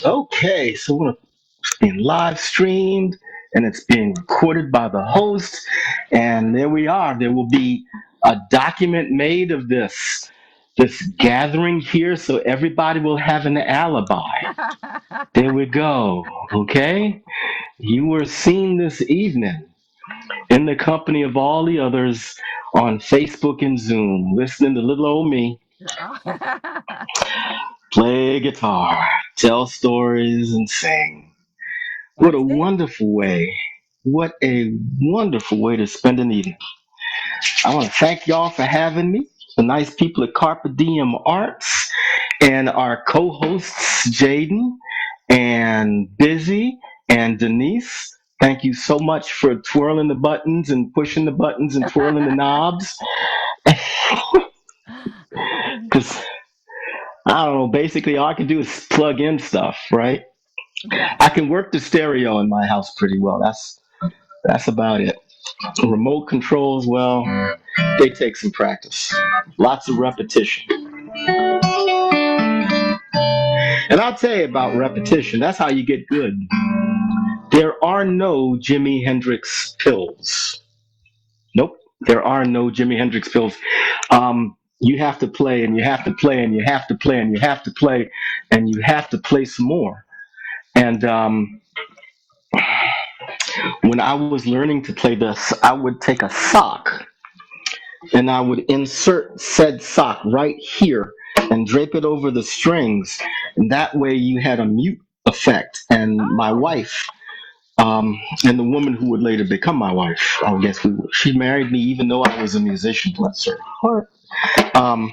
Okay, so it's being live streamed and it's being recorded by the host. And there we are. There will be a document made of this gathering here, so everybody will have an alibi. There we go. Okay, you were seen this evening in the company of all the others on Facebook and Zoom, listening to little old me play guitar, tell stories, and sing. What a That's it. wonderful way. What a wonderful way to spend an evening. I want to thank y'all for having me, the nice people at Carpe Diem Arts, and our co hosts, Jaden and Busy and Denise. Thank you so much for twirling the buttons and pushing the buttons and twirling the knobs. Because I don't know, basically all I can do is plug in stuff, right? Yes. I can work the stereo in my house pretty well. That's about it. Remote controls, well, they take some practice, lots of repetition. And I'll tell you about repetition. That's how you get good. There are no Jimi Hendrix pills. Nope, there are no Jimi Hendrix pills. You have to play and you have to play and you have to play and you have to play and you have to play some more. And when I was learning to play this, I would take a sock and I would insert said sock right here and drape it over the strings. And that way you had a mute effect. And my Oh, wife, and the woman who would later become my wife, I guess she married me even though I was a musician, bless her heart. Um,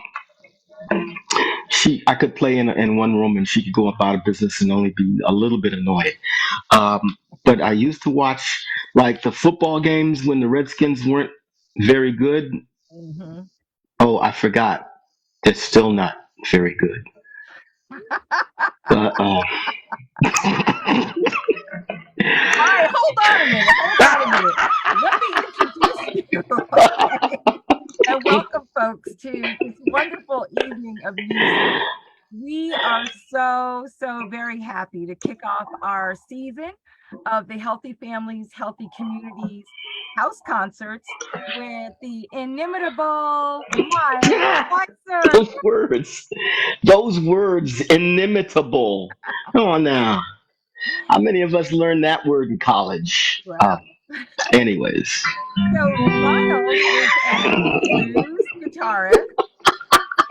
I could play in one room and she could go about her business and only be a little bit annoyed. But I used to watch like the football games when the Redskins weren't very good. hmm. Oh, I forgot. It's still not very good. Uh, uh, All right, hold on a minute. Hold on a minute. Let me introduce you. Okay. And welcome, folks, to this wonderful evening of music. We are so very happy to kick off our season of the Healthy Families, Healthy Communities house concerts with the inimitable Miles Schweitzer. those words, those words, inimitable. Come on now. How many of us learned that word in college? Well, Anyways, so Miles is a blues guitarist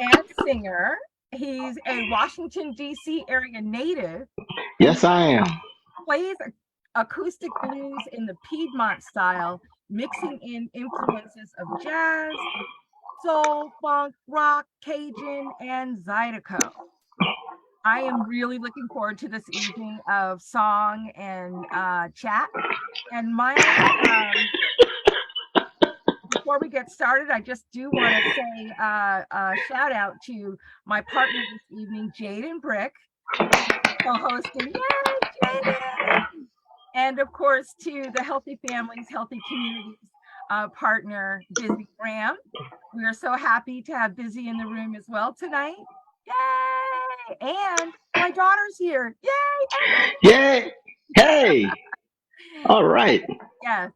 and singer. He's a Washington, D.C. area native, and yes, I am. plays acoustic blues in the Piedmont style, mixing in influences of jazz, soul, funk, rock, Cajun, and Zydeco. I am really looking forward to this evening of song and chat. And Miles, before we get started, I just do want to say a shout out to my partner this evening, Jaden Brick, co-hosting. Yay, Jaden! And of course, to the Healthy Families, Healthy Communities partner, Busy Graham. We are so happy to have Busy in the room as well tonight. Yay! And my daughter's here. Yay! Yay! Hey! All right. Yes.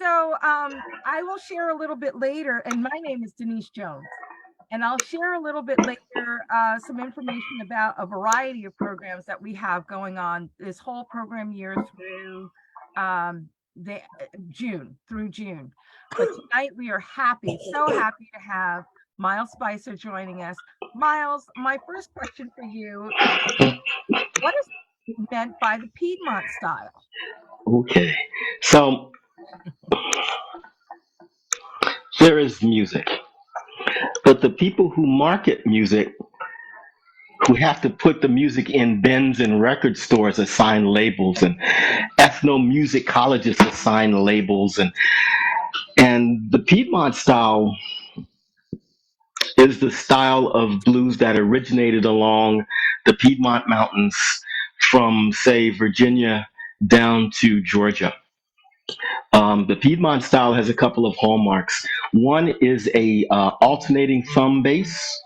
So I will share a little bit later, and my name is Denise Jones. And I'll share a little bit later some information about a variety of programs that we have going on this whole program year through the June through June. But tonight we are happy, so happy to have Miles Spicer joining us. Miles, my first question for you: what is meant by the Piedmont style? Okay. So there is music, but the people who market music, who have to put the music in bins and record stores, assign labels, and ethnomusicologists assign labels, and the Piedmont style is the style of blues that originated along the Piedmont Mountains from, say, Virginia down to Georgia. The Piedmont style has a couple of hallmarks. One is a alternating thumb bass.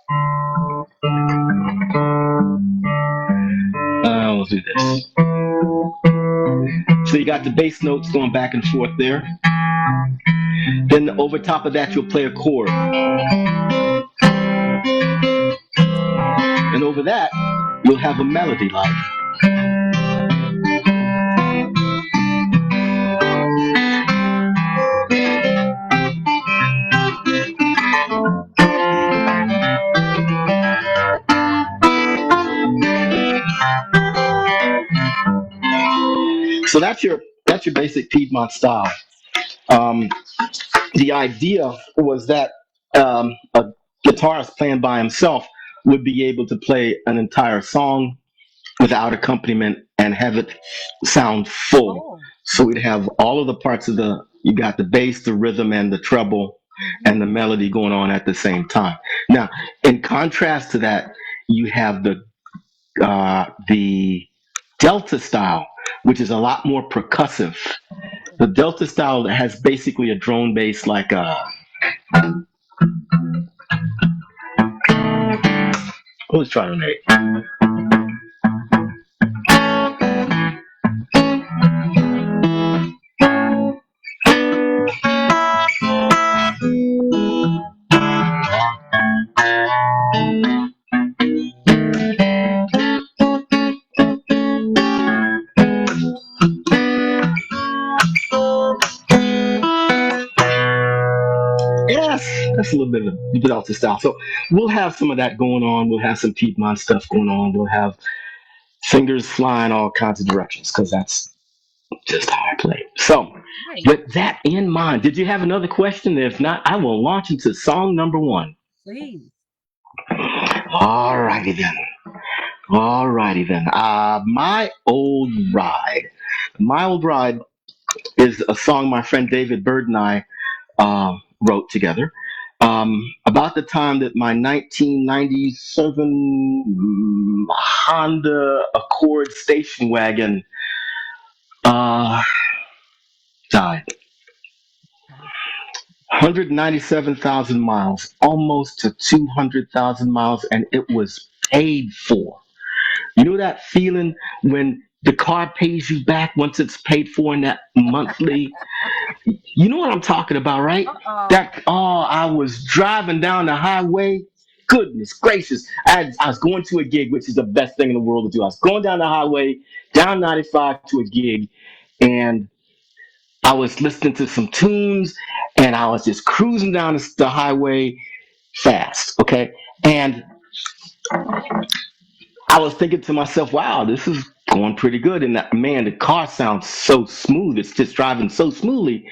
We'll do this. So you got the bass notes going back and forth there. Then over top of that, you'll play a chord. And over that, you'll have a melody line. So that's your basic Piedmont style. The idea was that a guitarist playing by himself would be able to play an entire song without accompaniment and have it sound full. Oh. So we'd have all of the parts of you got the bass, the rhythm, and the treble, and the melody going on at the same time. Now, in contrast to that, you have the Delta style, which is a lot more percussive. The Delta style has basically a drone bass like let's try an eight. Yes, that's a little bit of the Delta style. So we'll have some of that going on. We'll have some Piedmont stuff going on. We'll have fingers flying all kinds of directions because that's just how I play. So with that in mind, did you have another question? If not, I will launch into song number one. Please. All righty then. My Old Ride. My Old Ride is a song my friend David Bird and I wrote together about the time that my 1997 Honda Accord station wagon died. 197,000 miles, almost to 200,000 miles, and it was paid for. You know that feeling when the car pays you back once it's paid for in that monthly? You know what I'm talking about, right? I was driving down the highway. Goodness gracious. I was going to a gig, which is the best thing in the world to do. I was going down the highway, down 95 to a gig, and I was listening to some tunes, and I was just cruising down the highway fast, okay? And I was thinking to myself, wow, this is going pretty good. And man, the car sounds so smooth. It's just driving so smoothly.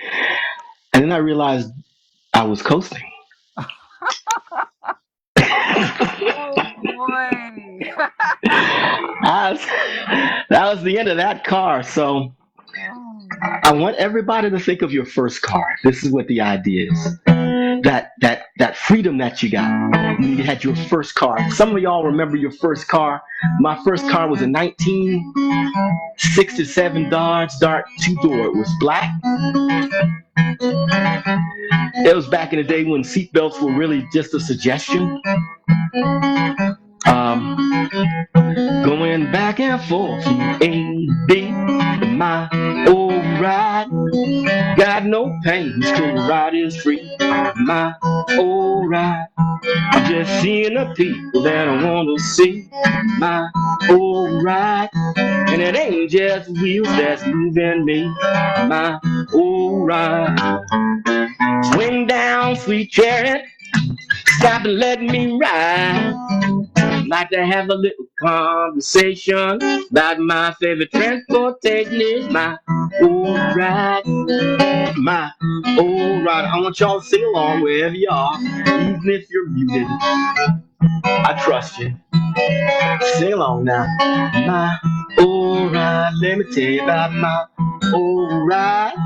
And then I realized I was coasting. Oh boy. That was the end of that car. So I want everybody to think of your first car. This is what the idea is. That freedom that you got when you had your first car. Some of y'all remember your first car. My first car was a 1967 Dodge Dart 2-door. It was black. It was back in the day when seatbelts were really just a suggestion. Going back and forth from A to B, my old ride. Got no pains, 'cause the ride is free. My old ride. I'm just seeing the people that I want to see. My old ride. And it ain't just wheels that's moving me. My old ride. Swing down, sweet chariot. Stop and let me ride. Like to have a little conversation about my favorite transportation is my old ride. My old ride. I want y'all to sing along wherever you are, even if you're muted. I trust you. Sing along now. My old ride. Let me tell you about my old ride.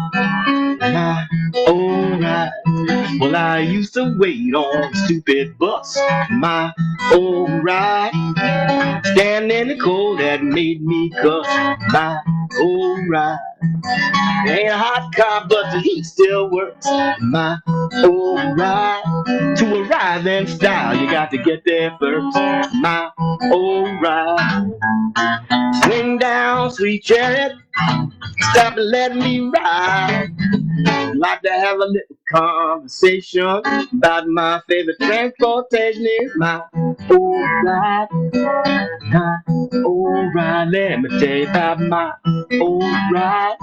My old ride. Well, I used to wait on the stupid bus, my old ride. Stand in the cold that made me cuss, my old ride. Ain't a hot car, but the heat still works, my old ride. To arrive in style, you got to get there first, my old ride. Swing down, sweet chariot, stop and let me ride. Like to have a little conversation about my favorite transportation is my old ride. My old ride, let me tell you about my old ride.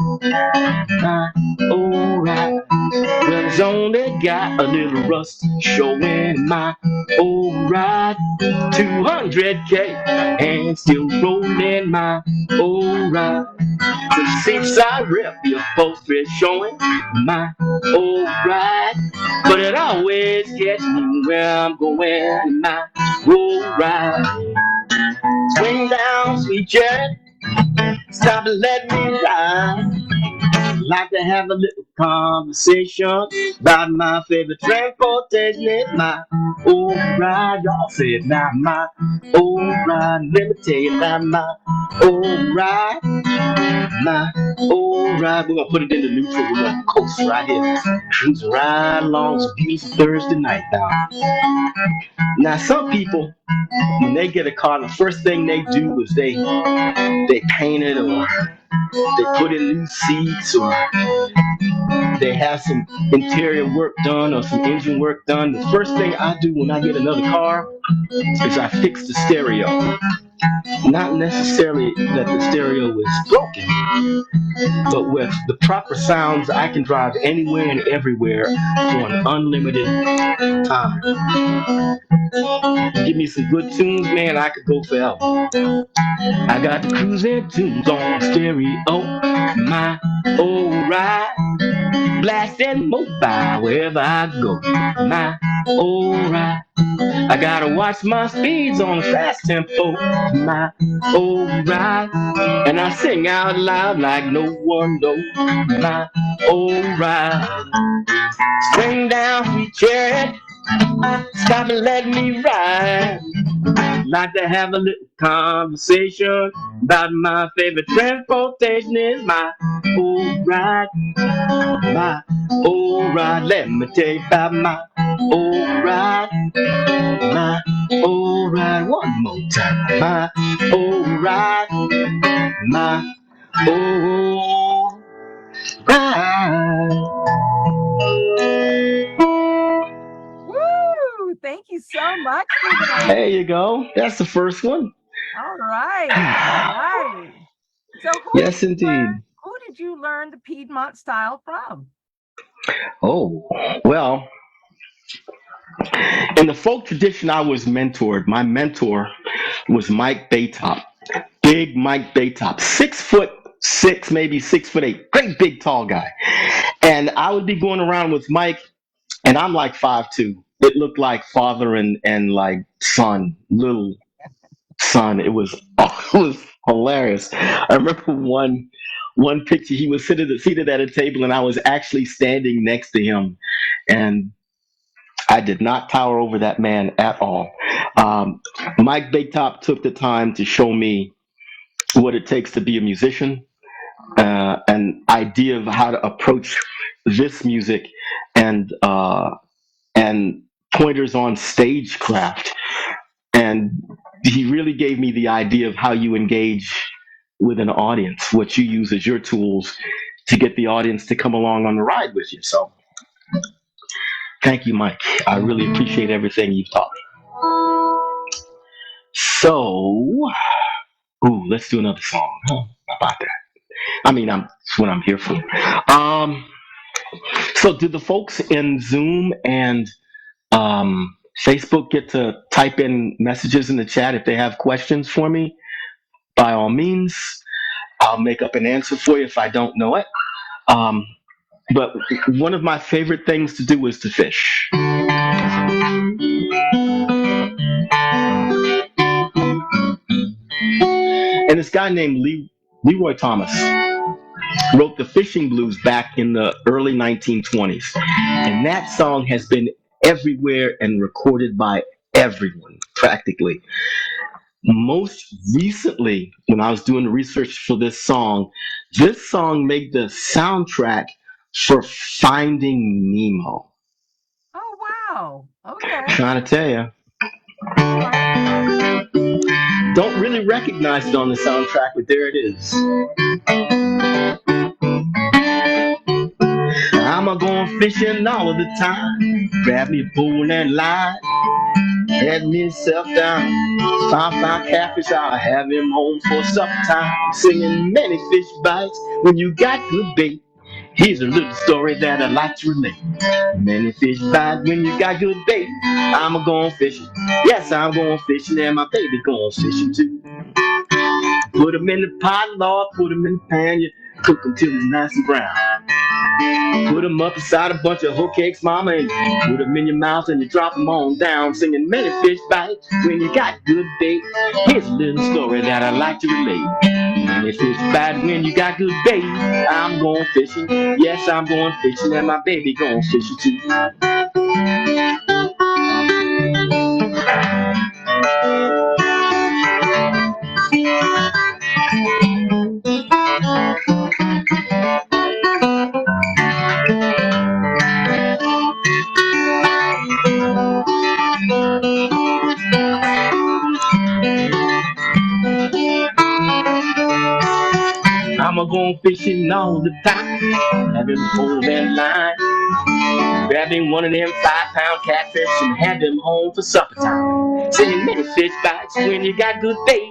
My old ride. Well, it's only got a little rust showing my old ride. 200K and still rolling my old ride. The seaside rip, your upholstery showing my old ride. But it always gets me where I'm going, my old ride. Swing down, sweet jet, stop and let me ride. Like to have a little conversation about my favorite transportation is my old ride. Y'all say it now, my old ride. Let me tell you about my old ride. My old ride. We're gonna put it into neutral. We're gonna coast right here. Cruise right along this beautiful Thursday night now. Now some people, when they get a car, the first thing they do is they paint it, or they put in new seats, or they have some interior work done or some engine work done. The first thing I do when I get another car is I fix the stereo. Not necessarily that the stereo is broken, but with the proper sounds, I can drive anywhere and everywhere for an unlimited time. Give me some good tunes, man, I could go forever. I got the cruising tunes on stereo, my old ride. Blasting mobile wherever I go, my old ride. I gotta watch my speeds on the fast tempo, my old ride. And I sing out loud like no one knows, my old ride. Swing down, sweet chariot, stop and let me ride. Like to have a little conversation about my favorite transportation is my old ride. My old ride, let me tell you about my old ride. My old ride, one more time. My old ride. My old ride. Woo! Thank you so much for that. There you go. That's the first one. All right. All right. So Yes, indeed. who did you learn the Piedmont style from? Oh, well, in the folk tradition, I was mentored. My mentor was Mike Baytop. Big Mike Baytop, 6'6", maybe 6'8", great big tall guy. And I would be going around with Mike, and I'm like 5'2". It looked like father and like son, little son. It was it was hilarious. I remember one picture. He was seated at a table, and I was actually standing next to him, and I did not tower over that man at all. Mike Baytop took the time to show me what it takes to be a musician, an idea of how to approach this music, and pointers on stagecraft. And he really gave me the idea of how you engage with an audience, what you use as your tools to get the audience to come along on the ride with you. So thank you, Mike. I really appreciate everything you've taught me. So, let's do another song. Huh? How about that? I mean, that's what I'm here for. So did the folks in Zoom and Facebook get to type in messages in the chat if they have questions for me? By all means, I'll make up an answer for you if I don't know it. But one of my favorite things to do is to fish. And this guy named Leroy Thomas, wrote the fishing blues back in the early 1920s. And that song has been everywhere and recorded by everyone practically. Most recently, when I was doing the research for this song made the soundtrack for Finding Nemo. Oh, wow. Okay. Trying to tell you. Don't really recognize it on the soundtrack, but there it is. I'm a going fishing all of the time. Grab me a pole and line. Had myself down. Find catfish, I'll have him home for supper time. Singing many fish bites when you got good bait. Here's a little story that I'd like to relate. Many fish bite when you got good bait. I'm a going fishing. Yes, I'm going fishing, and my baby going fishing too. Put him in the pot, Lord, put him in the pan. You cook him till he's nice and brown. Put him up inside a bunch of hoe cakes, mama, and put him in your mouth and you drop him on down. Singing many fish bites when you got good bait. Here's a little story that I like to relate. Many fish bite when you got good bait. I'm going fishing, yes, I'm going fishing, and my baby going fishing too. I'm a going fishing all the time, having hold that line, grabbing one of them 5-pound catfish and have them home for supper time. Singing many fish bites when you got good bait.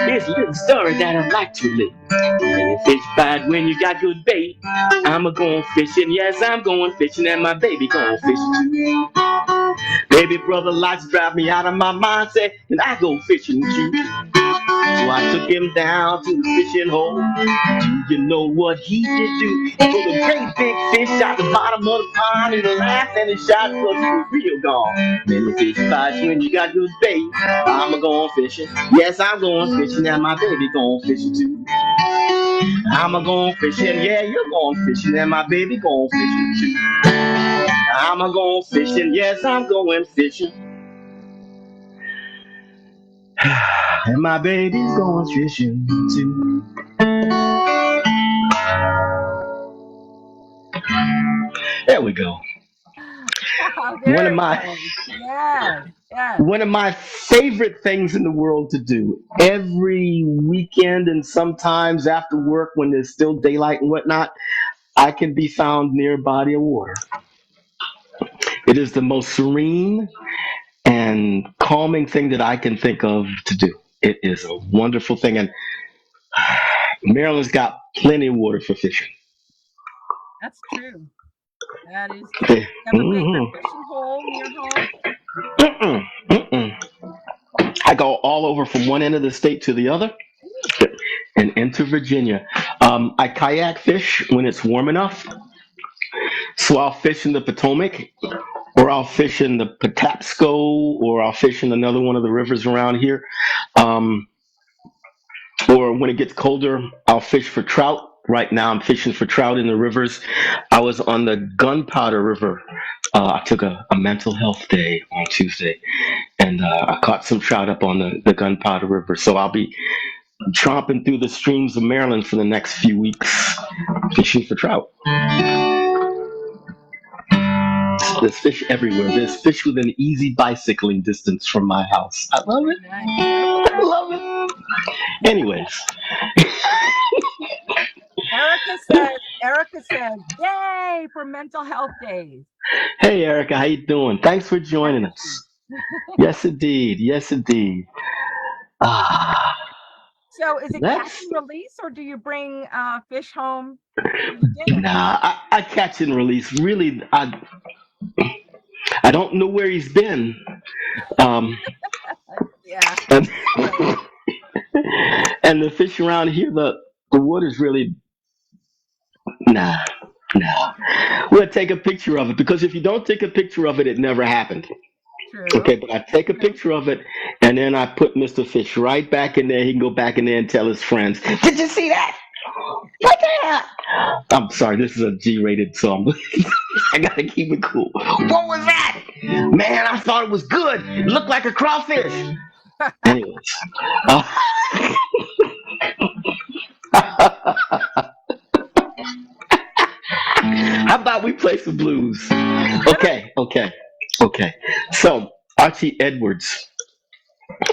Here's a little story that I'd like to relate. Many fish bite when you got good bait. I'm a going fishing, yes, I'm going fishing, and my baby going fishing too. Baby brother likes to drive me out of my mindset, and I go fishing too. So I took him down to the fishing hole. Do you know what he did do? He pulled a great big fish out the bottom of the pond. He laughed and he shot because he was real gone. Many fish bites when you got good bait. I'm a going fishing. Yes, I'm going fishing, and my baby going fishing too. I'm a going fishing. Yeah, you're going fishing, and my baby going fishing too. I'm a going fishing. Yes, I'm going fishing. And my baby's going fishing too. There we go. One of my one of my favorite things in the world to do every weekend and sometimes after work when there's still daylight and whatnot, I can be found near a body of water. It is the most serene and calming thing that I can think of to do. It is a wonderful thing, and Maryland's got plenty of water for fishing. That's true. That is true. You have a favorite fishing hole near home? I go all over from one end of the state to the other and into Virginia. I kayak fish when it's warm enough. So I'll fish in the Potomac, or I'll fish in the Patapsco, or I'll fish in another one of the rivers around here. Or when it gets colder, I'll fish for trout. Right now, I'm fishing for trout in the rivers. I was on the Gunpowder River. I took a mental health day on Tuesday, and I caught some trout up on the Gunpowder River. So I'll be tromping through the streams of Maryland for the next few weeks, fishing for trout. There's fish everywhere. There's fish within easy bicycling distance from my house. I love it. I love it. Anyways. Erica says, yay for mental health days. Hey, Erica, how you doing? Thanks for joining us. Yes, indeed. Yes, indeed. So is it catch and release, or do you bring fish home? Nah, I catch and release. Really, I don't know where he's been. Yeah. And the fish around here, the water's really nah. We'll take a picture of it, because if you don't take a picture of it, it never happened. True. Okay, but I take a picture of it, and then I put Mr. Fish right back in there. He can go back in there and tell his friends, "Did you see that?" What the hell? I'm sorry, this is a G-rated song. I gotta keep it cool. What was that? Man, I thought it was good. It looked like a crawfish. Anyways, uh, how about we play some blues? Okay, okay, okay. So Archie Edwards.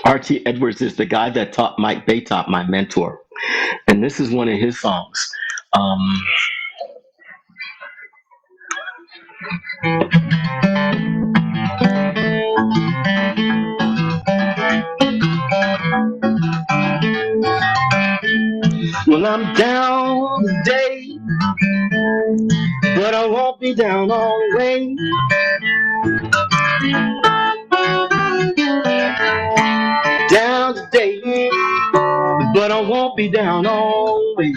Archie Edwards is the guy that taught Mike Baytop, my mentor, and this is one of his songs. Um, well, I'm down today, but I won't be down always. Down today, but I won't be down always.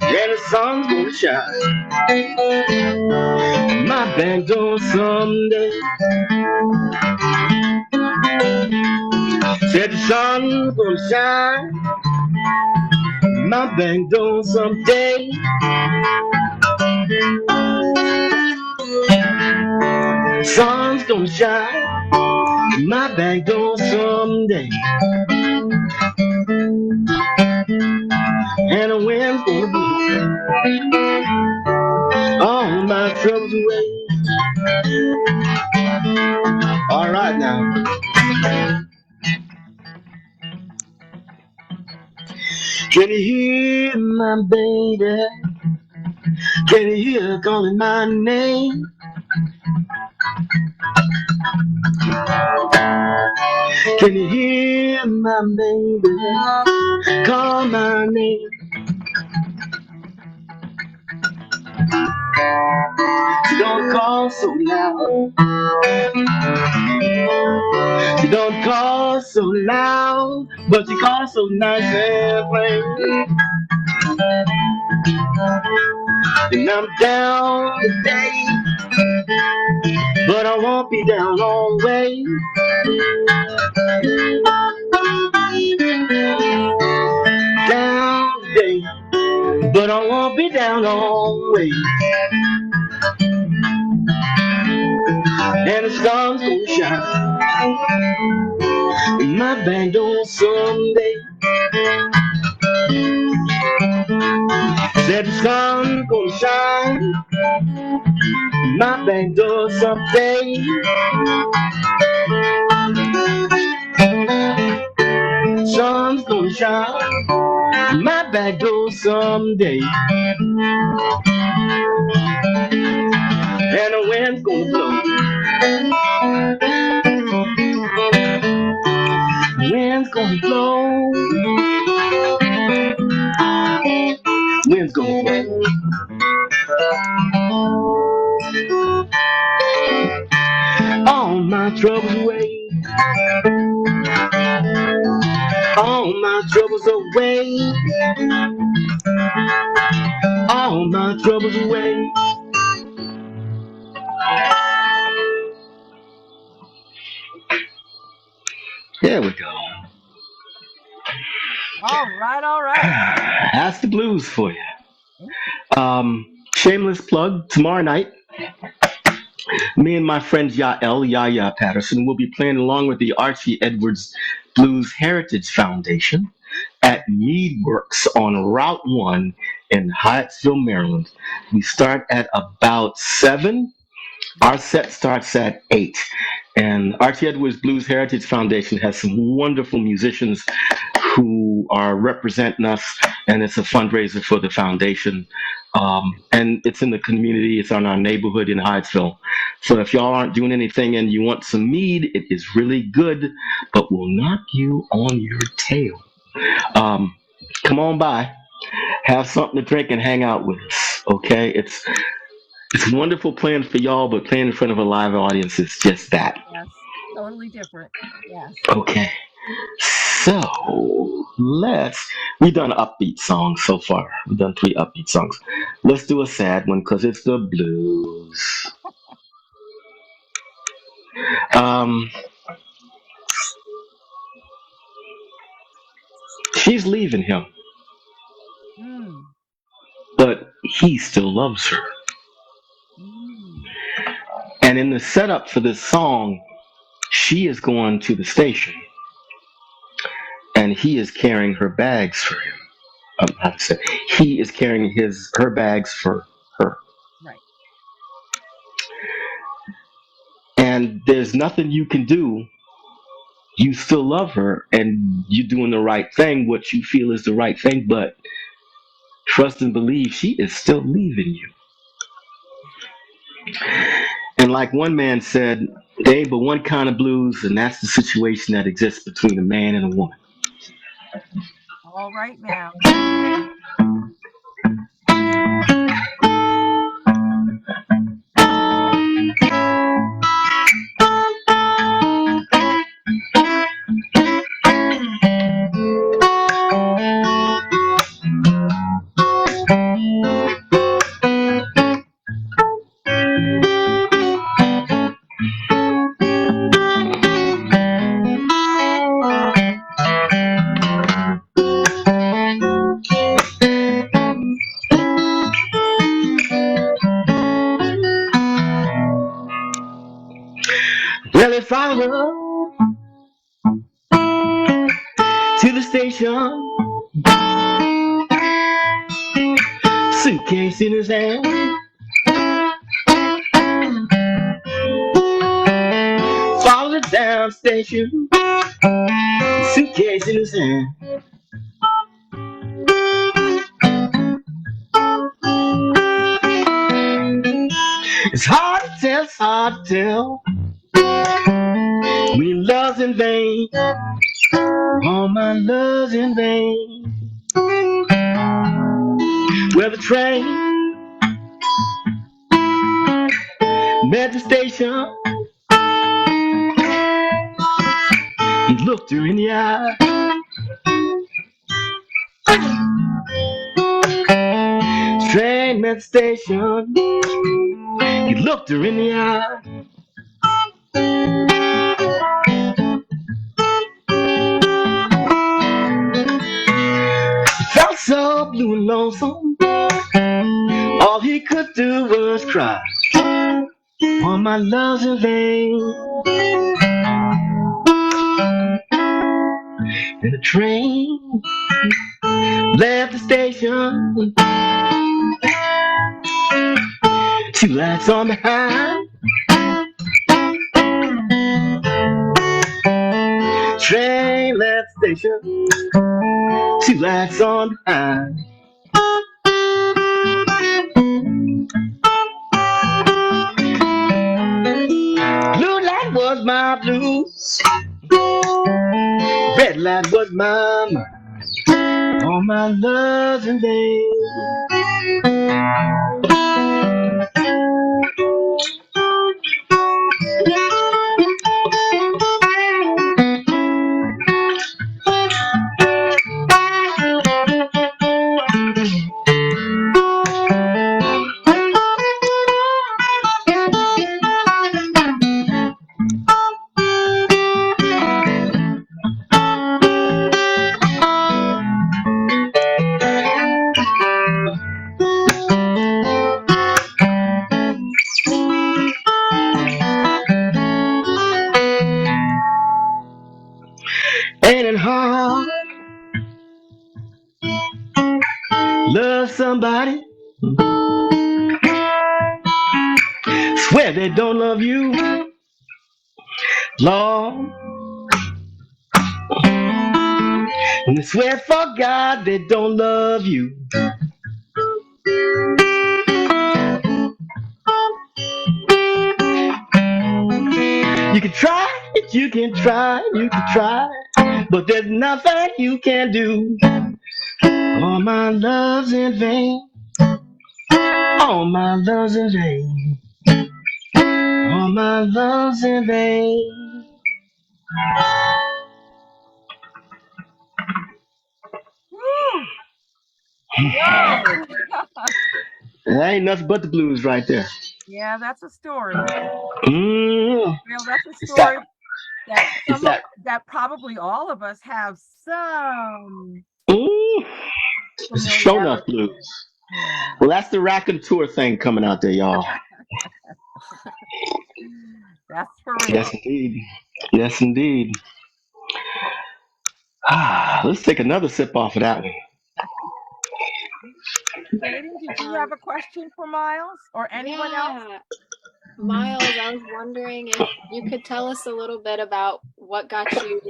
And the sun's gonna shine. My back door someday. Said the sun's gonna shine. My back door someday. Sun's gonna shine. My back door someday. And the wind's gonna blow all my troubles away. All right now. Can you hear my baby? Can you hear her calling my name? Can you hear my baby call my name? She don't call so loud. She don't call so loud, but she calls so nice and plain. And I'm down today, but I won't be down always. Down today, but I won't be down always. And the sun's gonna shine in my back door someday. Said the sun's gonna shine in my back door someday. Sun's gonna shine in my back door someday. And the wind's gonna blow. The wind's gonna blow. Wind's gonna blow. All my troubles away. All my troubles away. All my troubles away. There we go. All right, all right. That's the blues for you. Shameless plug. Tomorrow night, me and my friend Yael Yaya Patterson will be playing along with the Archie Edwards Blues Heritage Foundation at Meadworks on Route 1 in Hyattsville, Maryland. We start at about 7. Our set starts at 8. And Archie Edwards Blues Heritage Foundation has some wonderful musicians who are representing us, and it's a fundraiser for the foundation. And it's in the community, it's on our neighborhood in Hyattsville. So if y'all aren't doing anything and you want some mead, it is really good, but will knock you on your tail. Um, Come on by, have something to drink, and hang out with us. Okay, it's wonderful playing for y'all, but playing in front of a live audience is just that. Yes, totally different. Yes. Okay, so we've done upbeat songs so far. We've done 3 upbeat songs. Let's do a sad one because it's the blues. Um, She's leaving him, Mm. but he still loves her. Mm. And in the setup for this song, she is going to the station and he is carrying her bags for him. How to say, he is carrying her bags for her. Right. And there's nothing you can do. You still love her and you're doing the right thing, what you feel is the right thing, but trust and believe she is still leaving you. And like one man said, there ain't but one kind of blues, and that's the situation that exists between a man and a woman. All right now. Well, if I rode to the station, suitcase in his hand, followed down station, suitcase in his hand. It's hard to tell, it's hard to tell when love's in vain. All my love's in vain. Well, the train met the station. He looked her in the eye. Train met the station. He looked her in the eye. Felt so blue and lonesome. All he could do was cry. All my love's in vain. And the train left the station. Two lights on behind. Train left the station. Two lights on behind. Blue light was my blues. Red light was my mind. All my love's in vain. Ain't it hard? Love somebody. Swear they don't love you. Lord. And they swear for God they don't love you. You can try, you can try, you can try, but there's nothing you can do. All my love's in vain. All my love's in vain. All my love's in vain. Woo! Whoa. That ain't nothing but the blues right there. Yeah, that's a story. Mm. Well, that's a It's story that, that it's that that probably all of us have some Ooh, it's a show enough familiarity. blues. Yeah. Well, that's the Raconteur thing coming out there, y'all. That's for real. Yes, indeed. Yes, indeed. Let's take another sip off of that one. Jaden, did you have a question for Miles or anyone else? Yeah. Miles, I was wondering if you could tell us a little bit about what got you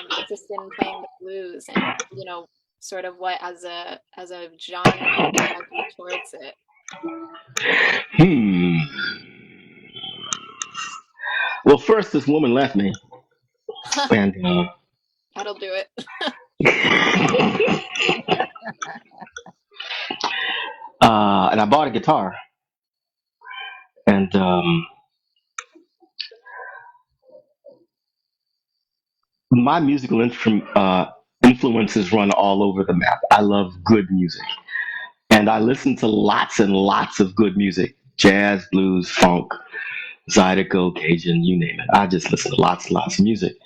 interested in playing the blues and, sort of what as a genre led you towards it. Well, first, this woman left me. And That'll do it. and I bought a guitar. And my musical influences run all over the map. I love good music. And I listen to lots and lots of good music: jazz, blues, funk, Zydeco, Cajun, you name it. I just listen to lots and lots of music.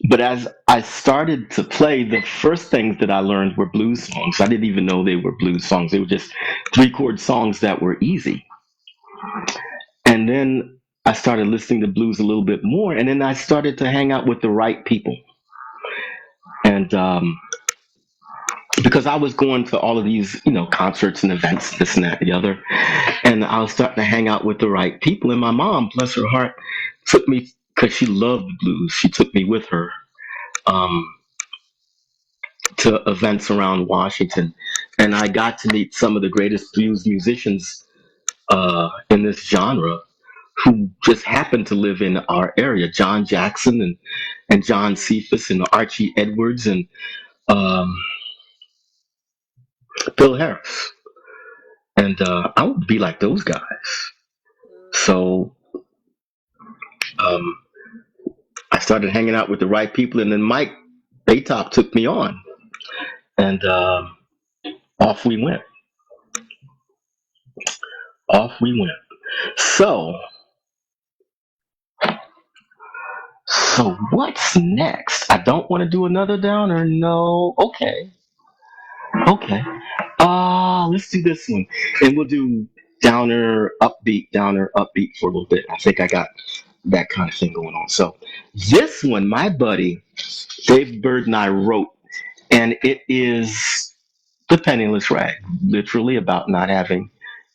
But as I started to play, the first things that I learned were blues songs. I didn't even know they were blues songs. They were just 3-chord songs that were easy. And then I started listening to blues a little bit more. And then I started to hang out with the right people. And because I was going to all of these, concerts and events, this and that, and the other. And I was starting to hang out with the right people. And my mom, bless her heart, took me, because she loved the blues, she took me with her to events around Washington. And I got to meet some of the greatest blues musicians in this genre who just happened to live in our area: John Jackson and John Cephas and Archie Edwards and Phil Harris. And I would be like those guys. So I started hanging out with the right people, and then Mike Baytop took me on, and off we went. Off we went. So what's next? I don't want to do another downer. No. Okay. Let's do this one, and we'll do downer, upbeat for a little bit. I think I got that kind of thing going on. So this one, my buddy Dave Bird and I wrote, and it is The Penniless Rag, literally about not having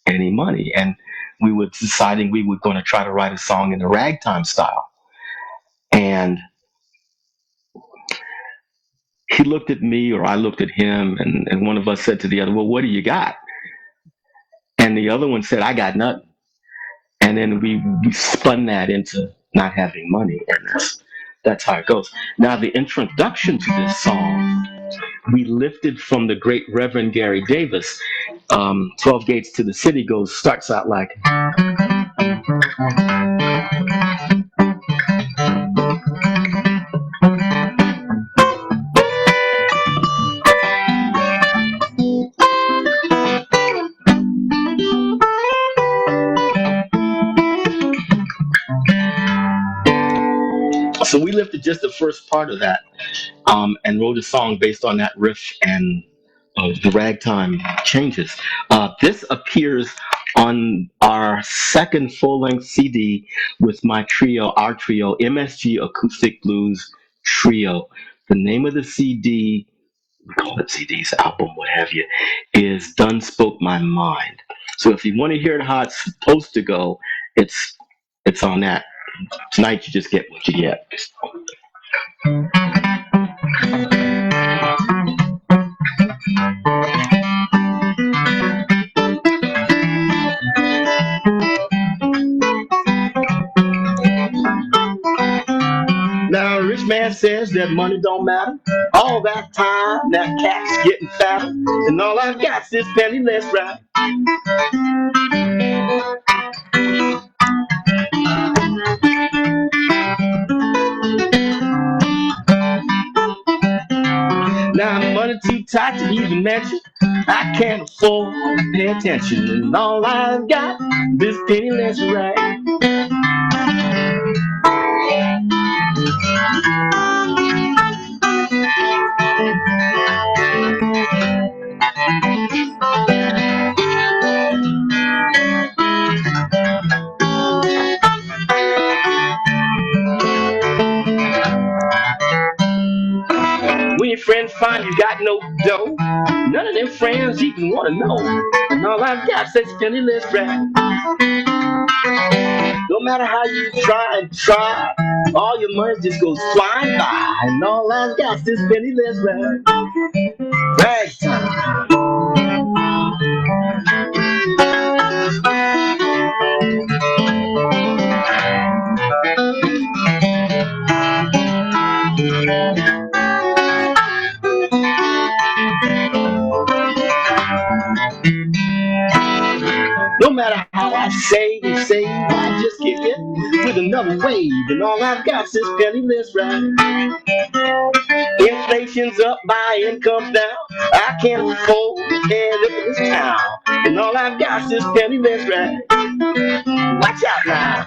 any money. And we were deciding we were going to try to write a song in the ragtime style. And he looked at me, or I looked at him, and one of us said to the other, well, what do you got? And the other one said, I got nothing. And then we spun that into not having money. And that's how it goes. Now, the introduction to this song, we lifted from the great Reverend Gary Davis. 12 Gates to the City starts out like. So we lifted just the first part of that and wrote a song based on that riff and the ragtime changes. This appears on our second full-length CD with our trio, MSG Acoustic Blues Trio. The name of the CD, we call it CDs, album, what have you, is Done Spoke My Mind. So if you want to hear it how it's supposed to go, it's on that. Tonight you just get what you get. Now a rich man says that money don't matter. All that time, that cat's getting fatter, and all I've got's this penniless rag. Now money too tight to even mention. I can't afford to pay attention, and all I've got this penniless rag. When your friends find you got no dough, none of them friends even wanna know. And all I've got's this penniless rag. No matter how you try and try, all your money just goes flying by. And all I've got's this penniless rag. Rag time. No matter how I save and save, I just get hit with another wave. And all I've got's this penniless rag. Inflation's up, my income's down. I can't afford to live in this town. And all I've got's this penniless rag. Watch out now.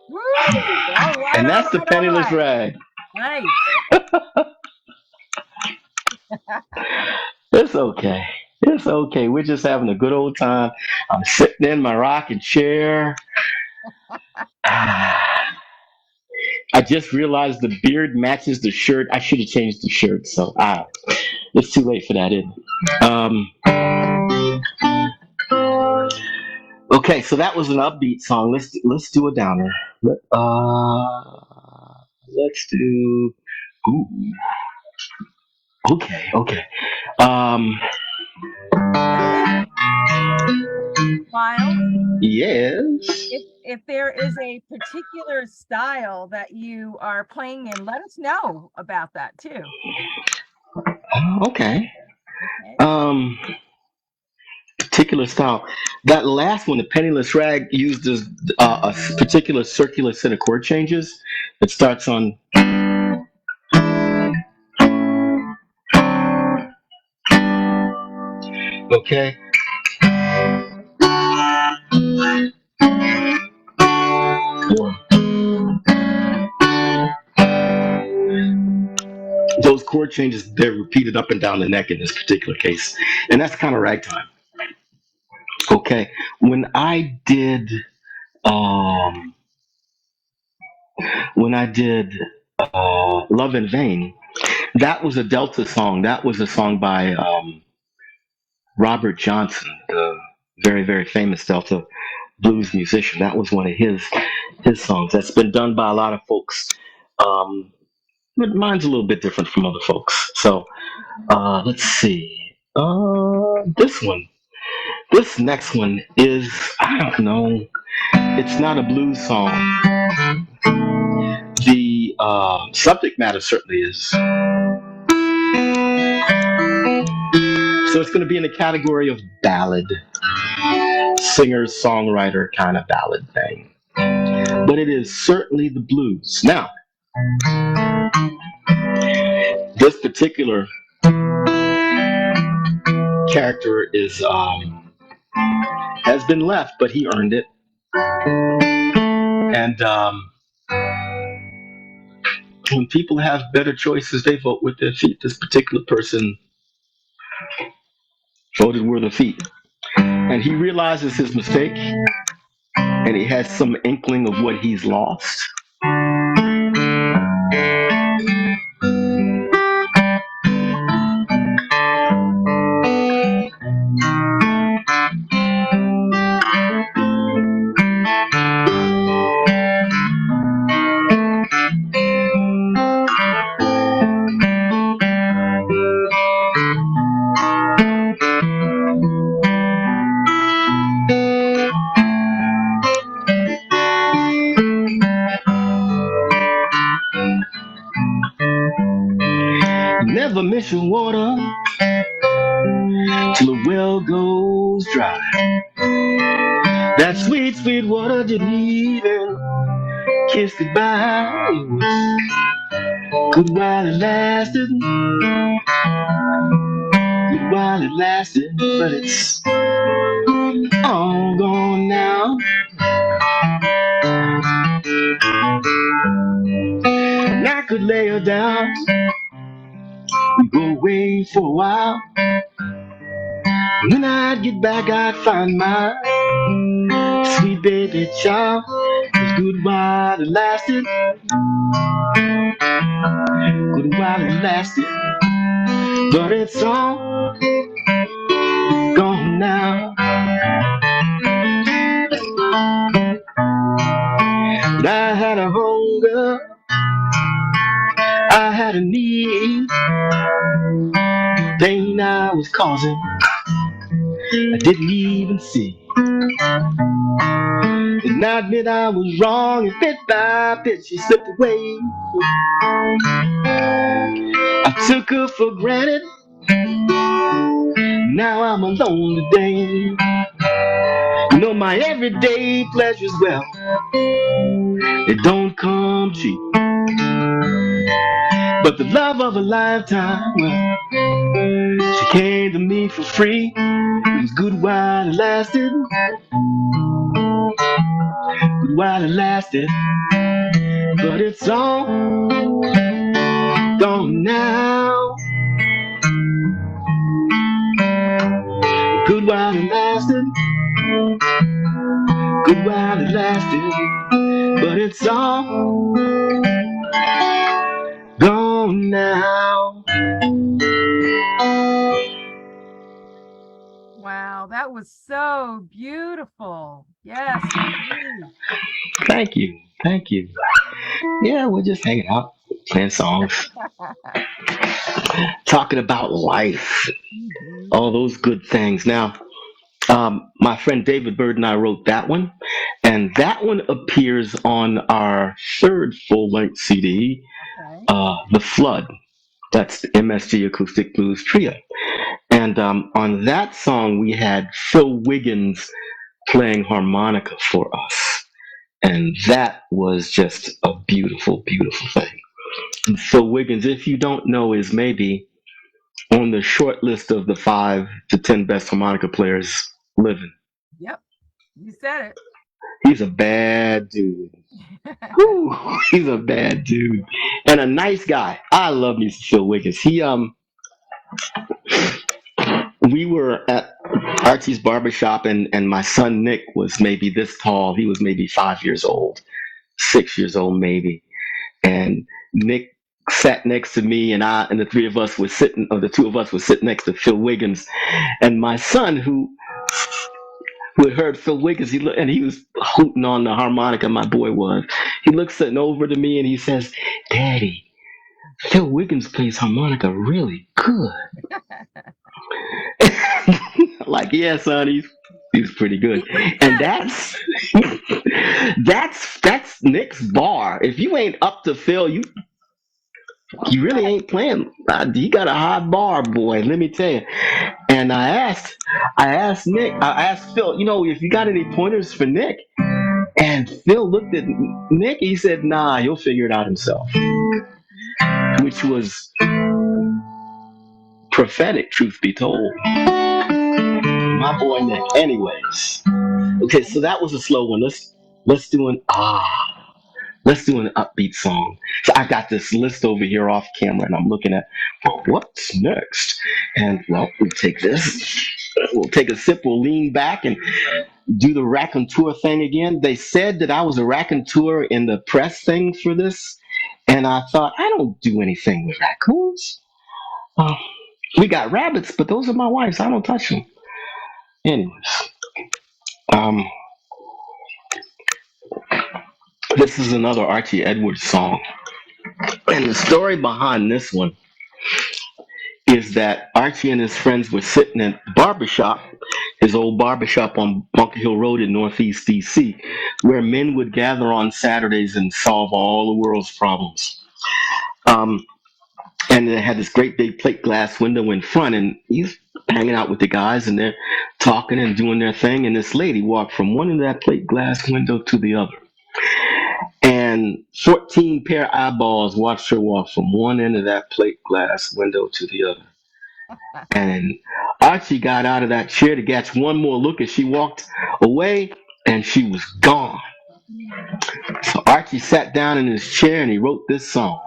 Woo! All right, And that's the all penniless right. rag. Nice. It's okay. It's okay. We're just having a good old time. I'm sitting in my rocking chair. I just realized the beard matches the shirt. I should have changed the shirt. So it's too late for that, isn't it? Okay, so that was an upbeat song. Let's do a downer. Let's do. Ooh. Okay. Miles, Yes. if there is a particular style that you are playing in, let us know about that too. Okay. Particular style. That last one, the penniless rag, used a particular circular set of chord changes. It starts on. Okay. Those chord changes, they're repeated up and down the neck in this particular case. And that's kind of ragtime. Okay. When I did Love in Vain, that was a Delta song. That was a song by Robert Johnson, the very, very famous Delta blues musician. That was one of his songs. That's been done by a lot of folks. But mine's a little bit different from other folks. So let's see. This next one is, I don't know. It's not a blues song. The subject matter certainly is. So it's going to be in the category of ballad, singer, songwriter kind of ballad thing. But it is certainly the blues. Now, this particular character is has been left, but he earned it. And when people have better choices, they vote with their feet. This particular person voted with their feet. And he realizes his mistake, and he has some inkling of what he's lost. Never miss your water till the well goes dry. That sweet, sweet water didn't even Kiss goodbye. It was good while it lasted. Good while it lasted, but it's all gone now. And I could lay her down and go away for a while. When I'd get back, I'd find my sweet baby child. It's good while it lasted. Good while it lasted. But it's all gone now. But I had a hunger, I had a need, pain I was causing, I didn't even see. And I admit I was wrong, and bit by bit she slipped away. I took her for granted, now I'm alone today. You know my everyday pleasures, well, they don't come cheap. But the love of a lifetime, well, she came to me for free. It was good while it lasted. Good while it lasted. But it's all gone now. Good while it lasted. Good while it lasted. But it's all gone now. Wow, that was so beautiful. Yes. indeed. Thank you. Thank you. Yeah, we're just hanging out, playing songs, talking about life, Mhm. all those good things. Now, my friend David Bird and I wrote that one, and that one appears on our third full-length CD, Okay. The Flood. That's the MSG Acoustic Blues Trio. And on that song, we had Phil Wiggins playing harmonica for us. And that was just a beautiful, beautiful thing. And Phil Wiggins, if you don't know, is maybe on the short list of the 5 to 10 best harmonica players living. Yep. You said it. He's a bad dude. Whew, he's a bad dude. And a nice guy. I love me some Phil Wiggins. We were at Archie's barbershop, and my son Nick was maybe this tall. He was maybe 5 years old, 6 years old maybe. And Nick sat next to me, and the three of us were sitting, or the two of us were sitting next to Phil Wiggins. And my son, who had heard Phil Wiggins, and he was hooting on the harmonica, my boy was. He looks sitting over to me and he says, "Daddy, Phil Wiggins plays harmonica really good." Like, yeah, son, he's pretty good. And that's Nick's bar. If you ain't up to Phil, you really ain't playing. You got a high bar, boy. Let me tell you. And I asked Phil, if you got any pointers for Nick. And Phil looked at Nick. He said, "Nah, he'll figure it out himself," which was prophetic, truth be told. My boy Nick. Anyways, okay, so that was a slow one. Let's do an upbeat song. So I got this list over here off camera, and I'm looking at, well, what's next? And well, we'll take this. We'll take a sip. We'll lean back and do the raconteur thing again. They said that I was a raconteur in the press thing for this, and I thought, I don't do anything with raccoons. We got rabbits, but those are my wife's. I don't touch them. Anyways, um, this is another Archie Edwards song, and the story behind this one is that Archie and his friends were sitting at the barbershop, his old barbershop on Bunker Hill Road in Northeast DC, where men would gather on Saturdays and solve all the world's problems. And they had this great big plate glass window in front, and he's hanging out with the guys, and they're talking and doing their thing. And this lady walked from one end of that plate glass window to the other. And 14 pair of eyeballs watched her walk from one end of that plate glass window to the other. And Archie got out of that chair to catch one more look as she walked away, and she was gone. So Archie sat down in his chair and he wrote this song.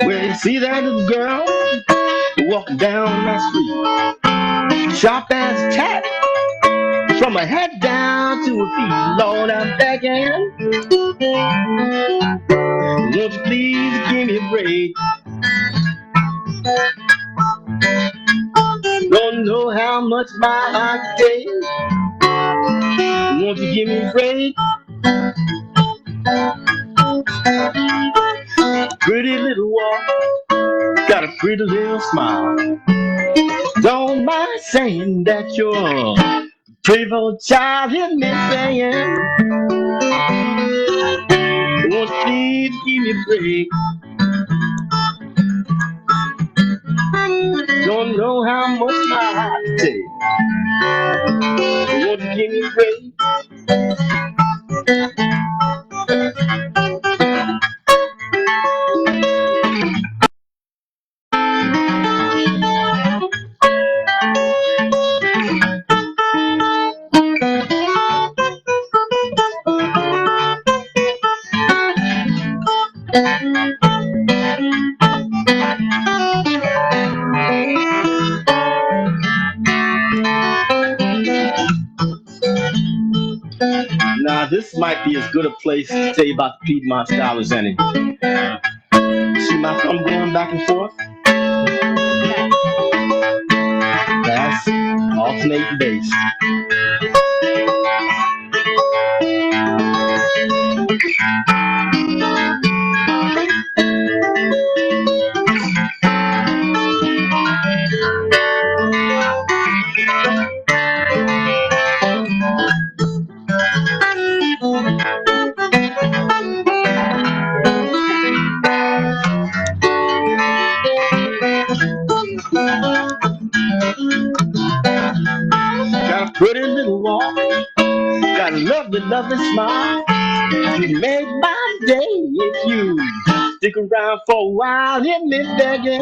Well, you see that little girl walking down that street, sharp as tack, from her head down to her feet. Lord, I'm begging, won't you please give me a break? Don't know how much my heart can take. Won't you give me a break? Pretty little walk, got a pretty little smile. Don't mind saying that you're a pretty little child. Hear me saying, won't you please give me a break? Don't know how much my heart can take. Won't you give me a break? Now, this might be as good a place to tell you about the Piedmont style as any. See my thumb going back and forth? That's alternating bass. Got a pretty little walk, got a lovely, lovely smile. You make my day if you stick around for a while. Hit me begging,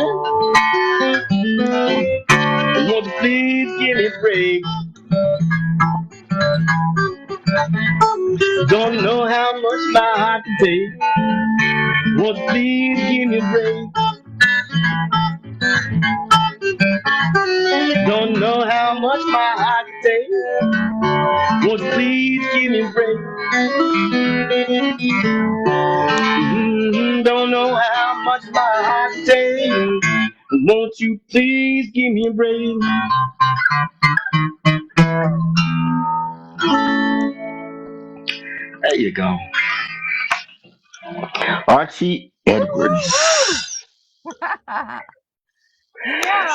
won't you please give me a break? Don't know how much my heart can take. Won't you please give me a break? Don't know how much my heart can take. Won't you please give me a break? Don't know how much my heart can take. Won't you please give me a break? There you go. Archie Edwards.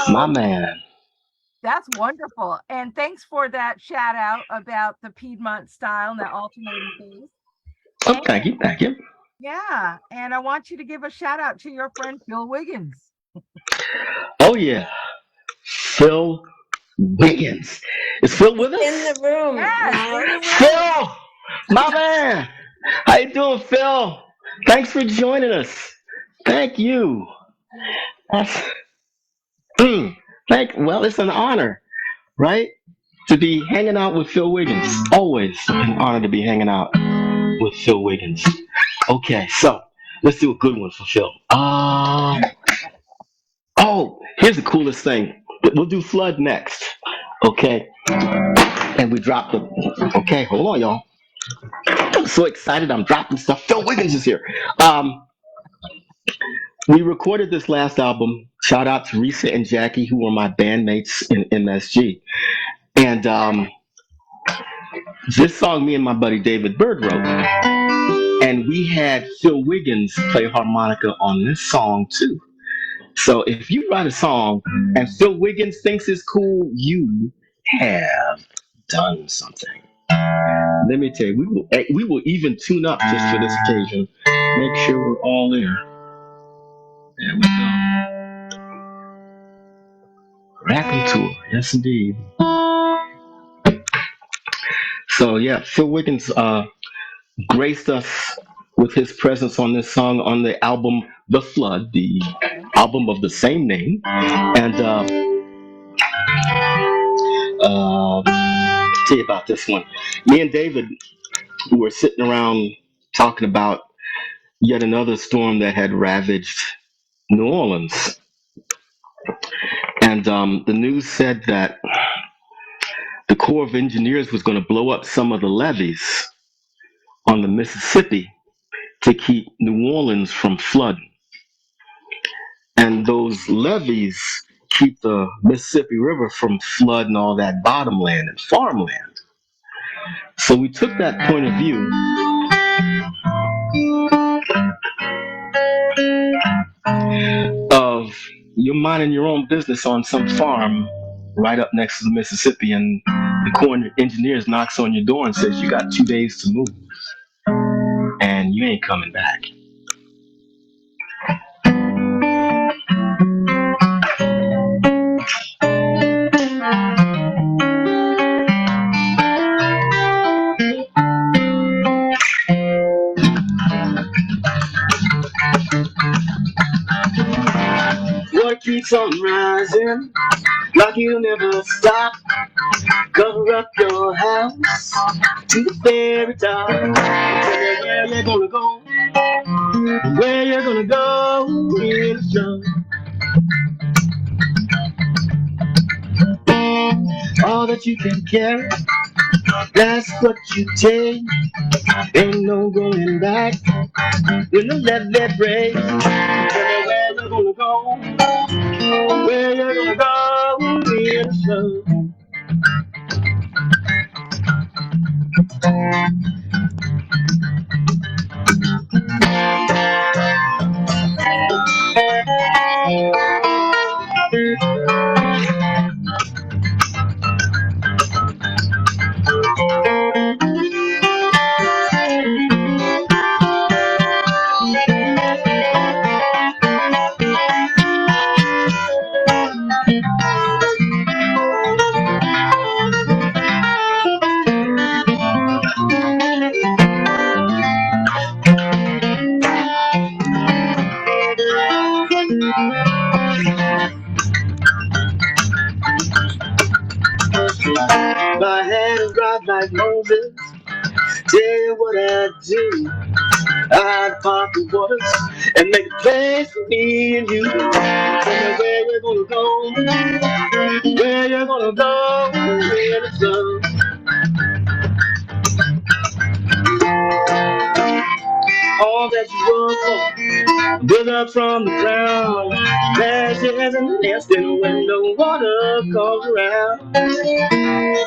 My man. That's wonderful. And thanks for that shout out about the Piedmont style and that alternating bass. Oh, thank you, thank you. Yeah. And I want you to give a shout out to your friend Phil Wiggins. Oh, yeah. Phil Wiggins. Is Phil with us? In the room. Yes. Phil, my man. How you doing, Phil? Thanks for joining us. Thank you. Well, it's an honor, right? To be hanging out with Phil Wiggins. Always an honor to be hanging out with Phil Wiggins. Okay, so let's do a good one for Phil. Here's the coolest thing. We'll do Flood next. Okay. And we dropped them. Okay, hold on, y'all. I'm so excited. I'm dropping stuff. Phil Wiggins is here. We recorded this last album. Shout out to Risa and Jackie, who were my bandmates in MSG. And this song, me and my buddy David Bird wrote. And we had Phil Wiggins play harmonica on this song too. So if you write a song and Phil Wiggins thinks it's cool, you have done something. Let me tell you, we will even tune up just for this occasion. Make sure we're all there. There we go. Rapping tour, yes indeed. So yeah, Phil Wiggins graced us with his presence on this song on the album The Flood, the album of the same name. And tell you about this one. Me and David were sitting around talking about yet another storm that had ravaged New Orleans. And the news said that the Corps of Engineers was going to blow up some of the levees on the Mississippi to keep New Orleans from flooding. And those levees keep the Mississippi River from flooding all that bottomland and farmland. So we took that point of view of you're minding your own business on some farm right up next to the Mississippi, and the Corps of Engineers knocks on your door and says you got 2 days to move and you ain't coming back. What keeps on rising like you'll never stop? Cover up your house to the very top. Where you're gonna go, where you're gonna go in the sun. All that you can carry, that's what you take. Ain't no going back when the levee breaks. Where you're gonna go, where you're gonna go in the sun. My hands dry like Moses. Tell you what I do. I'd part the waters and make a place for me and you. Tell me where you're gonna go, where you're gonna go in the sun. All that you work for, build up from the ground. Ashes and nesting when the water comes around.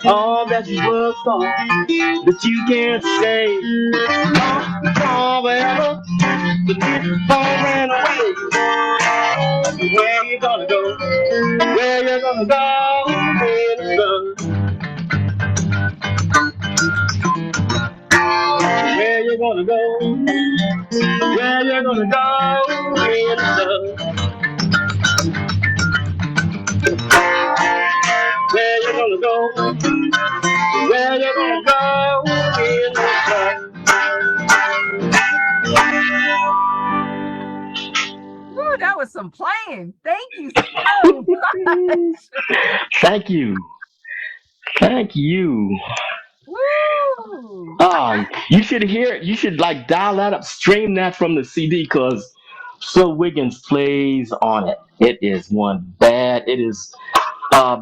All that you work for, that you can't stay. Forever, the people ran away. Where you gonna go? Where you gonna go in the sun? Where you gonna go? Where you gonna go in the sun? Where you gonna go? Where you gonna go in the sun? Ooh, that was some playing. Thank you so much. Thank you. Thank you. Woo! You should hear it. You should like dial that up, stream that from the CD because Phil Wiggins plays on it. It is one bad. It is. I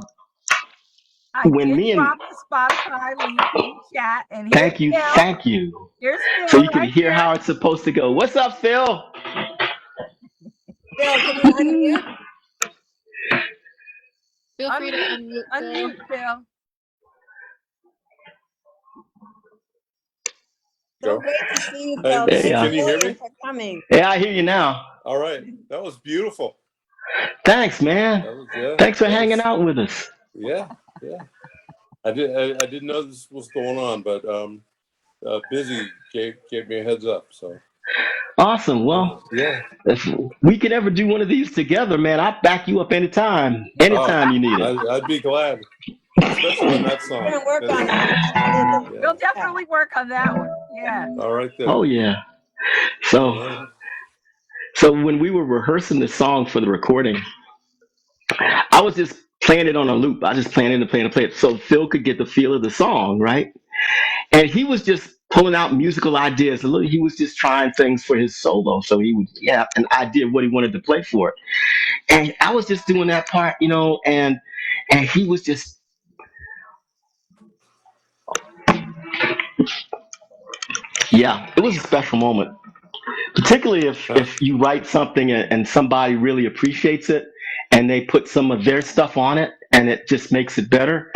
When did me and drop the Spotify link in the chat, and thank you, Phil. thank you. Here's Phil. So you can right hear here. how it's supposed to go. What's up, Phil? Phil, can you unmute? Feel free to unmute. Unmute, Phil. So Joe. great to see you, Hey, Bill. Hey, Thanks can you hear million me? for coming. Yeah, I hear you now. All right, that was beautiful. Thanks, man. That was, yeah, Thanks for that hanging was- out with us. Yeah. I didn't know this was going on, but Busy gave me a heads up. So Awesome. Well, yeah. if we could ever do one of these together, man, I'll back you up anytime. Anytime you need it. I'd be glad, especially on that song. We're gonna work on that. Absolutely. We'll definitely work on that one. Yeah. All right then. Oh yeah. So when we were rehearsing the song for the recording, I was just playing it on a loop. I just playing it and playing it so Phil could get the feel of the song, right? And he was just pulling out musical ideas. He was just trying things for his solo. So he would have an idea of what he wanted to play for it. And I was just doing that part, and he was just, yeah, it was a special moment. Particularly if you write something and somebody really appreciates it and they put some of their stuff on it and it just makes it better.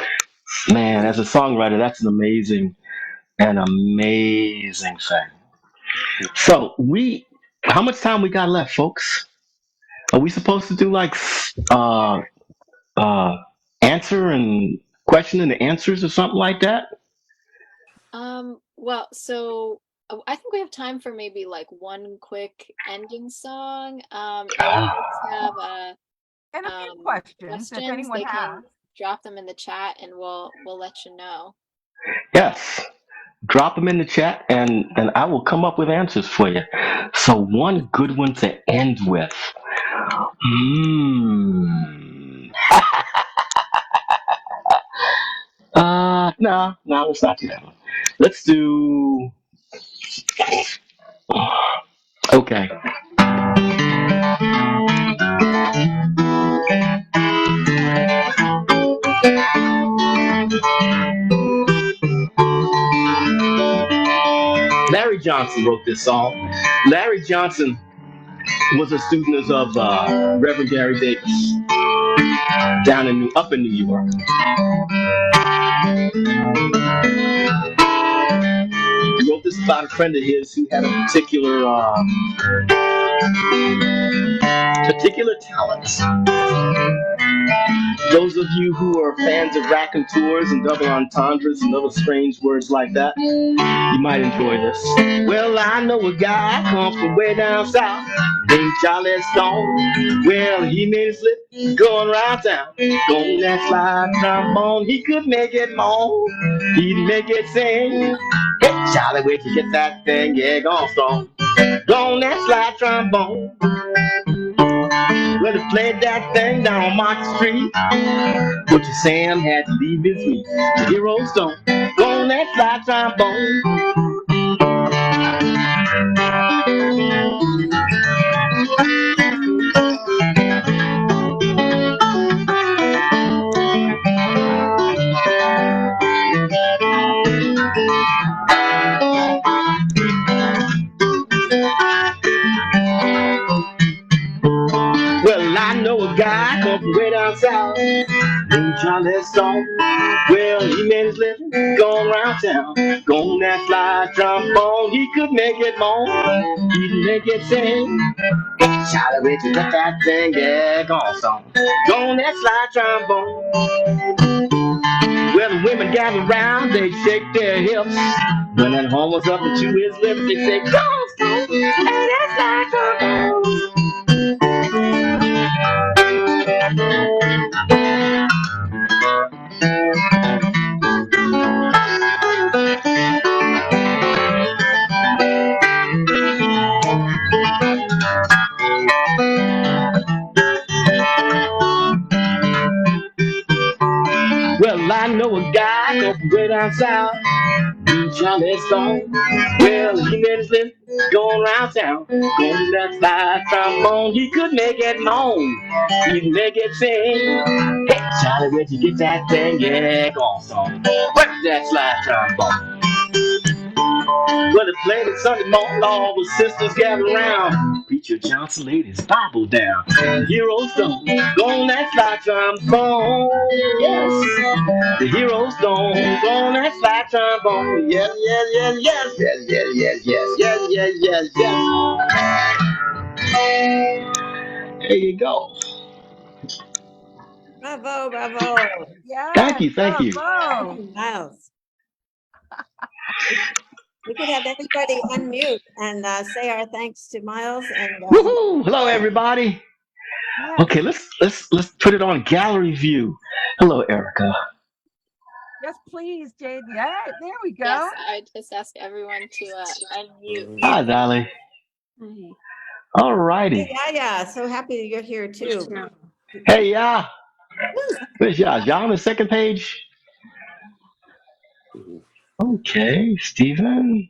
Man, as a songwriter, that's an amazing thing. So how much time we got left, folks? Are we supposed to do like answer and question and answers or something like that? Well, so I think we have time for maybe like one quick ending song. If folks have And a few questions, if anyone they has. can drop them in the chat and we'll let you know. Yes. Drop them in the chat and I will come up with answers for you. So one good one to end with. No, let's not do that one. Let's do. Okay. Larry Johnson wrote this song. Larry Johnson was a student of Reverend Gary Davis up in New York. He wrote this about a friend of his who had a particular talents. Those of you who are fans of raconteurs and double entendres and other strange words like that, you might enjoy this. Well, I know a guy comes from way down south named Charlie Stone. Well, he made a slip going around town. Going that slide trombone, he could make it moan. He'd make it sing. Hey, Charlie, where'd you get that thing? Yeah, gone strong. Gone that slide trombone. Well, he played that thing down Market Street. But your Sam had to leave his feet. Hero Stone, go on that slide trombone. Well, I know a guy come from way down south named Charlie Stone. Well, he made his living going around town. Going that slide trombone, he could make it moan. He'd make it sing. Charlie, where'd you get that thing? Yeah, gone song. Go on that slide trombone. Well, the women gather round, they shake their hips. When that horn was up to his lips, they say, go on, Stone, play that slide trombone. Well, I know a guy come from way down south, Charlie Stone. Well, he made his living going around town. Going that slide trombone, he could make it moan. He'd make it sing. Hey, Charlie, where'd you get that thing? Yeah, go on, song. Work that slide trombone. Well, they played it Sunday morning, all the sisters gathered around. Preacher Johnson laid his Bible down. Heroes don't go on that flat trombone. Yes, the heroes don't go on that flat trombone. Yes, yes, yes, yes, yes, yes, yes, yes, yes, yes, yes, yes. There you go. Bravo, bravo. Thank Yes, you, thank you. bravo. Miles. We could have everybody unmute and say our thanks to Miles and Woohoo! Hello, everybody. Yes, Okay, let's put it on gallery view. Hello, Erica. yes, please, Jade. Yeah, there we go. Yes, I just ask everyone to unmute. Hi, Dolly. Hi. All righty. yeah, so happy that you're here too. Hey, yeah. Where's y'all? Y'all on the second page? Okay, Stephen.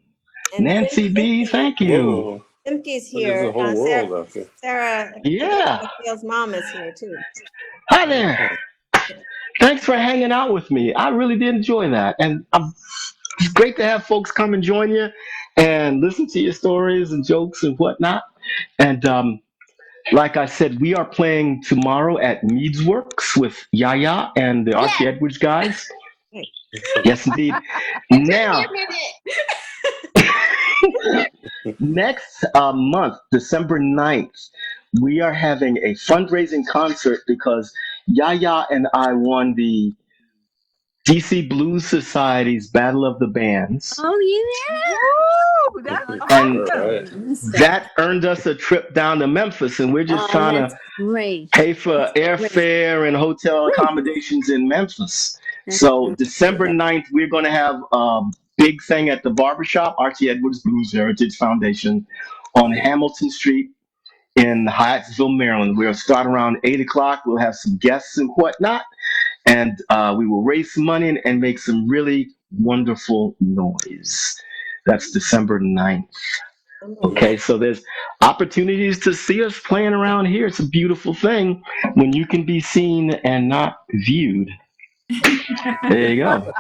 And Nancy B, thank you. Whoa, Simke's there's here. a whole world out there. Sarah, Yeah. Gail's mom is here too. Hi there. Thanks for hanging out with me. I really did enjoy that. And it's great to have folks come and join you and listen to your stories and jokes and whatnot. And like I said, we are playing tomorrow at Meads Works with Yaya and the Archie Edwards guys. Yes, indeed. Now, next month, December 9th, we are having a fundraising concert because Yaya and I won the DC Blues Society's Battle of the Bands. Oh, Woo, that's And awesome. that earned us a trip down to Memphis, and we're just trying to Great. pay for airfare and hotel accommodations in Memphis. So December 9th, we're going to have a big thing at the barbershop, Archie Edwards Blues Heritage Foundation, on Hamilton Street in Hyattsville, Maryland. We'll start around 8 o'clock. We'll have some guests and whatnot, and we will raise some money and make some really wonderful noise. That's December 9th. Okay, so there's opportunities to see us playing around here. It's a beautiful thing when you can be seen and not viewed. There you go.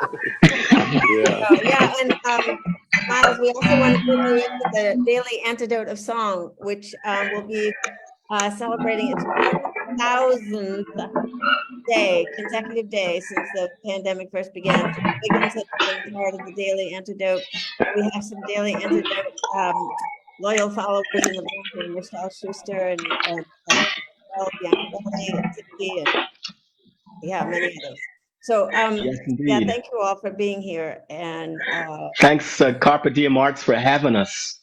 Yeah. Yeah, and Miles, we also want to bring you into the Daily Antidote of Song, which will be celebrating its 1,000th day, consecutive day since the pandemic first began. So Wiggins has been part of the Daily Antidote. We have some Daily Antidote loyal followers in the back, Michelle Schuster and Bianca and Tiffany, and yeah, many others. So Yes, indeed. yeah, thank you all for being here, and Thanks, Carpe Diem Arts, for having us.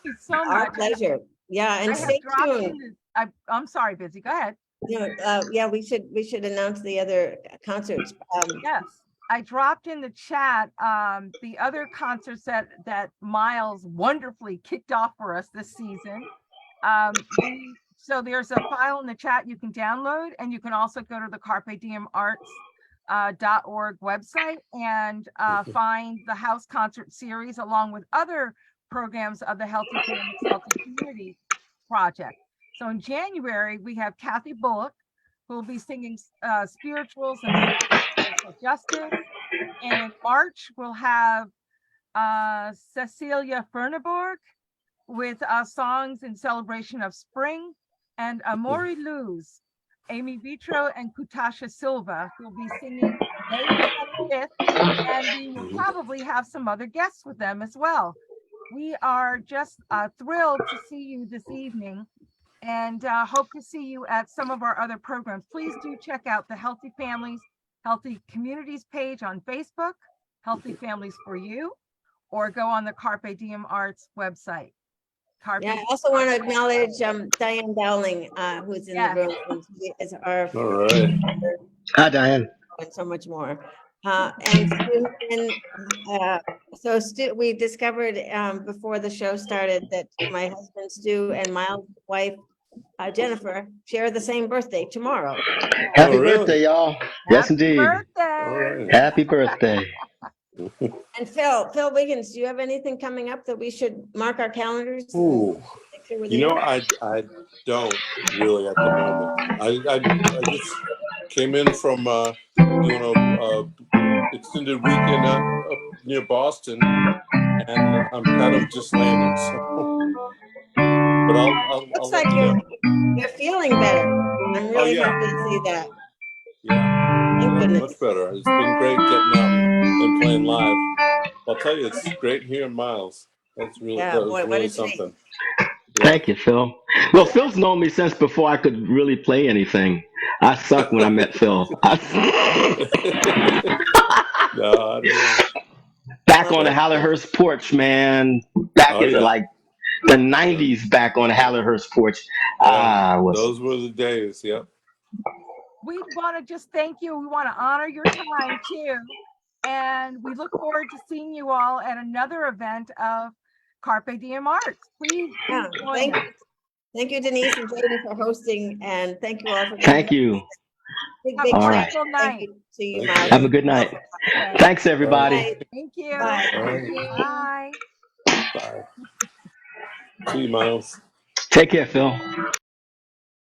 Thank you so our much. pleasure. Yeah, and I have stay dropped tuned. in. I'm sorry, Busy. Go ahead. You know, yeah, we should announce the other concerts. Yes, I dropped in the chat the other concerts that Miles wonderfully kicked off for us this season. So there's a file in the chat you can download, and you can also go to the Carpe Diem Arts .org website and find the house concert series along with other programs of the Healthy Families, Healthy Communities Project. So in January, we have Kathy Bullock, who will be singing spirituals and social justice. And in March, we'll have Cecilia Furneborg with songs in celebration of spring, and Amori Luz, Amy Vitro, and Kutasha Silva, who will be singing May 25th, and we will probably have some other guests with them as well. We are just thrilled to see you this evening, and hope to see you at some of our other programs. Please do check out the Healthy Families, Healthy Communities page on Facebook, Healthy Families for You, or go on the Carpe Diem Arts website. Yeah, I also want to acknowledge Diane Dowling, who's in Yes. the room, is our All right. Hi, Diane. and so much more. And we discovered before the show started that my husband Stu and Miles' wife Jennifer share the same birthday tomorrow. Happy Oh, really? birthday, y'all. Yes, Happy indeed. birthday. All right. Happy birthday. And Phil Wiggins, do you have anything coming up that we should mark our calendars? Ooh. Make sure we're You know, there? I don't really at the moment. I just came in from doing a extended weekend up near Boston, and I'm kind of just landing. So but I'll Looks let like you know. you're feeling better. I'm really yeah. happy to see that. Yeah, Thank goodness. much better. It's been great getting out and playing live. I'll tell you, it's great hearing Miles. That Yeah, was boy, what really a treat. something. Yeah. Thank you, Phil. Well, Phil's known me since before I could really play anything. I sucked when I met Phil. No, I don't know. Back on the Hallerhurst porch, man. Back Oh, in yeah. like the 90s, back on the Hallerhurst porch. Yeah, Was those were the days. Yep. We want to just thank you. We want to honor your time too. And we look forward to seeing you all at another event of Carpe Diem Arts. Please Yeah, join us. thank you, Denise and Jaden, for hosting, and thank you all for being Thank here. you. Big, Have big a All right. wonderful thank night. you to you, Thank Miles. Have a good night. Okay. Thanks, everybody. Bye. Thank you. Bye. All right. Bye. Bye. See you, Miles. Take care, Phil.